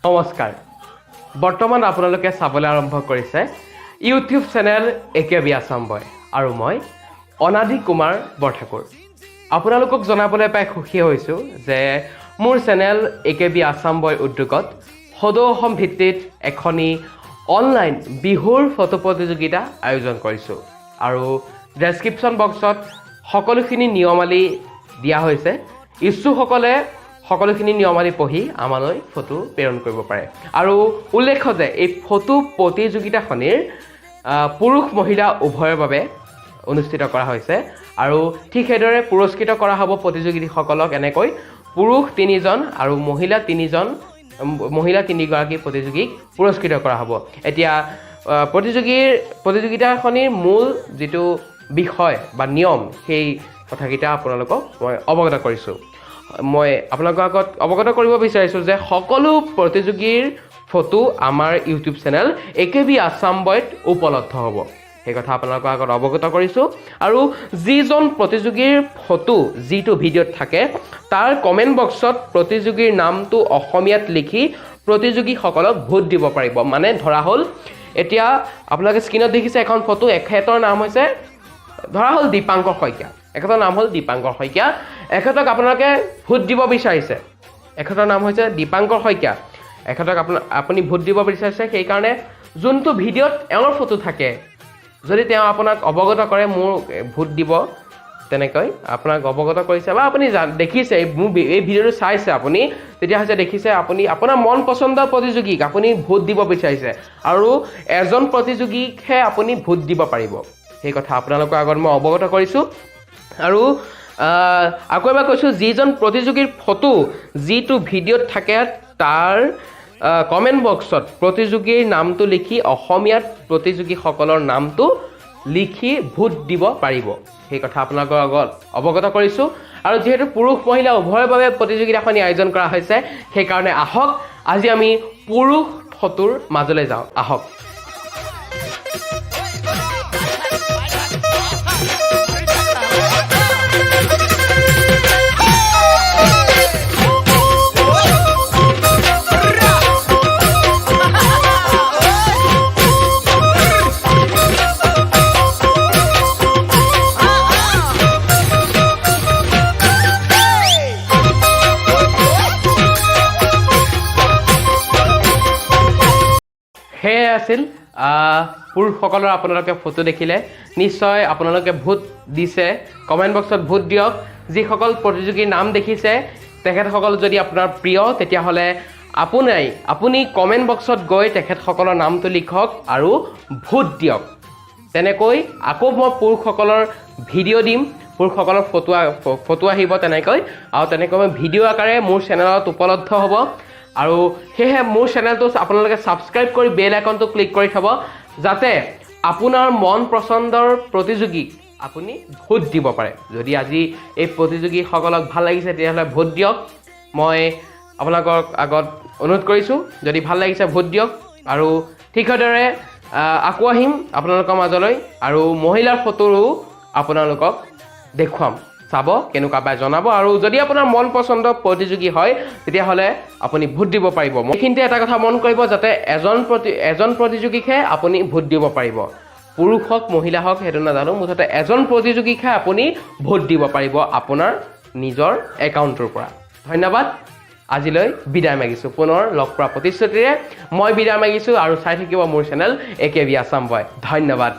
নমস্কাৰ বৰ্তমান আপোনালোকে চাবলৈ আৰম্ভ কৰিছে YouTube channel AKB Assam Boy আৰু মই অনাদি কুমাৰ বৰঠাকুৰ আপোনালোকক জনাবলৈ পাই খুশি হৈছোঁ যে মোৰ চেনেল AKB Assam Boy উদ্যোগত সদৌ অসম ভিত্তিত এখনি অনলাইন বিহুৰ ফটো প্ৰতিযোগিতা আয়োজন কৰিছোঁ আৰু ডেসক্ৰিপচন বক্সত সকলোখিনি নিয়মাৱলী দিয়া হৈছে ইচ্ছুকসকলে সকলোখিনি নিয়মাৱলী পঢ়ি আমালৈ ফটো প্ৰেৰণ কৰিব পাৰে আৰু উল্লেখ্য যে এই ফটো প্ৰতিযোগিতাখনিৰ পুৰুষ মহিলা উভয়ৰ বাবে অনুষ্ঠিত কৰা হৈছে আৰু ঠিক সেইদৰে পুৰস্কৃত কৰা হ'ব প্ৰতিযোগীসকলক এনেকৈ পুৰুষ 3 জন আৰু মহিলা 3 গৰাকী প্ৰতিযোগীক পুৰস্কৃত কৰা হ'ব এতিয়া প্ৰতিযোগিতাখনিৰ মূল যেটো বিষয় বা নিয়ম সেই কথাকিটা আপোনালোকক মই অৱগত কৰিছোঁ মই আপোনালোকৰ আগত অৱগত কৰিব বিচাৰিছোঁ যে সকলো প্ৰতিযোগীৰ ফটো আমাৰ ইউটিউব চেনেল AKB Assam Boyত উপলব্ধ হ'ব সেই কথা আপোনালোকৰ আগত অৱগত কৰিছোঁ আৰু যিজন প্ৰতিযোগীৰ ফটো যিটো ভিডিঅ'ত থাকে তাৰ কমেন্ট বক্সত প্ৰতিযোগীৰ নামটো অসমীয়াত লিখি প্ৰতিযোগীসকলক ভোট দিব পাৰিব মানে ধৰা হ'ল এতিয়া আপোনালোকে স্ক্ৰীনত দেখিছে এখন ফটো এখেতৰ নাম হৈছে ধৰা হ'ল দীপাংকৰ শইকীয়া এখেতৰ নাম হ'ল দীপাংকৰ শইকীয়া এখেতক আপোনালোকে ভোট দিব বিচাৰিছে এখেতৰ নাম হৈছে দীপাংকৰ শইকীয়া এখেতক আপুনি ভোট দিব বিচাৰিছে সেই কাৰণে যোনটো ভিডিঅ'ত এওঁৰ ফটো থাকে যদি তেওঁ আপোনাক অৱগত কৰে মোৰ ভোট দিব তেনেকৈ আপোনাক অৱগত কৰিছে বা আপুনি দেখিছে এই ভিডিঅ'টো চাইছে আপুনি তেতিয়া হৈছে দেখিছে আপুনি আপোনাৰ মন পছন্দৰ প্ৰতিযোগীক আপুনি ভোট দিব বিচাৰিছে আৰু এজন প্ৰতিযোগীকহে আপুনি ভোট দিব পাৰিব সেই কথা আপোনালোকৰ আগত মই অৱগত কৰিছোঁ আৰু আকৌ এবাৰ কৈছোঁ যিজন প্ৰতিযোগীৰ ফটো যিটো ভিডিঅ'ত থাকে তাৰ কমেন্ট বক্সত প্ৰতিযোগীৰ নামটো লিখি অসমীয়াত প্ৰতিযোগীসকলৰ নামটো লিখি ভোট দিব পাৰিব সেই কথা আপোনালোকৰ আগত অৱগত কৰিছোঁ আৰু যেহেতু পুৰুষ মহিলা উভয়ৰ বাবে প্ৰতিযোগিতাখনি আয়োজন কৰা হৈছে সেইকাৰণে আহক আজি আমি পুৰুষ ফটোৰ মাজলৈ যাওঁ আহক সেয়ে আছিল পুৰুষসকলৰ আপোনালোকে ফটো দেখিলে নিশ্চয় আপোনালোকে ভোট দিছে কমেন্ট বক্সত ভোট দিয়ক যিসকল প্ৰতিযোগীৰ নাম দেখিছে তেখেতসকল যদি আপোনাৰ প্ৰিয় তেতিয়াহ'লে আপুনি কমেন্ট বক্সত গৈ তেখেতসকলৰ নামটো লিখক আৰু ভোট দিয়ক তেনেকৈ আকৌ মই পুৰুষসকলৰ ভিডিঅ' দিম পুৰুষসকলৰ ফটো আহিব তেনেকৈ আৰু তেনেকৈ মই ভিডিঅ' আকাৰে মোৰ চেনেলত উপলব্ধ হ'ব আৰু সেয়ে মোৰ চেনেলটো আপোনালোকে সাবস্ক্ৰাইব কৰি বেল আইকনটো ক্লিক কৰি থব যাতে আপোনাৰ মন পছন্দৰ প্ৰতিযোগীক আপুনি ভোট দিব পাৰে যদি আজি এই প্ৰতিযোগীসকলক ভাল লাগিছে তেতিয়াহ'লে ভোট দিয়ক মই আপোনালোকৰ আগত অনুৰোধ কৰিছোঁ যদি ভাল লাগিছে ভোট দিয়ক আৰু ঠিক সেইদৰে আকৌ আহিম আপোনালোকৰ মাজলৈ আৰু মহিলাৰ ফটোৰো আপোনালোকক দেখুৱাম চাব কেনেকুৱা পায় জনাব আৰু যদি আপোনাৰ মন পছন্দৰ প্ৰতিযোগী হয় তেতিয়াহ'লে আপুনি ভোট দিব পাৰিব এইখিনিতে এটা কথা মন কৰিব যাতে এজন প্ৰতিযোগীকহে আপুনি ভোট দিব পাৰিব পুৰুষ হওক মহিলা হওক সেইটো নাজানো মুঠতে এজন প্ৰতিযোগীকহে আপুনি ভোট দিব পাৰিব আপোনাৰ নিজৰ একাউণ্টৰ পৰা ধন্যবাদ আজিলৈ বিদায় মাগিছোঁ পুনৰ লগ পোৱা প্ৰতিশ্ৰুতিৰে মই বিদায় মাগিছোঁ আৰু চাই থাকিব মোৰ চেনেল AKB Assam Boy ধন্যবাদ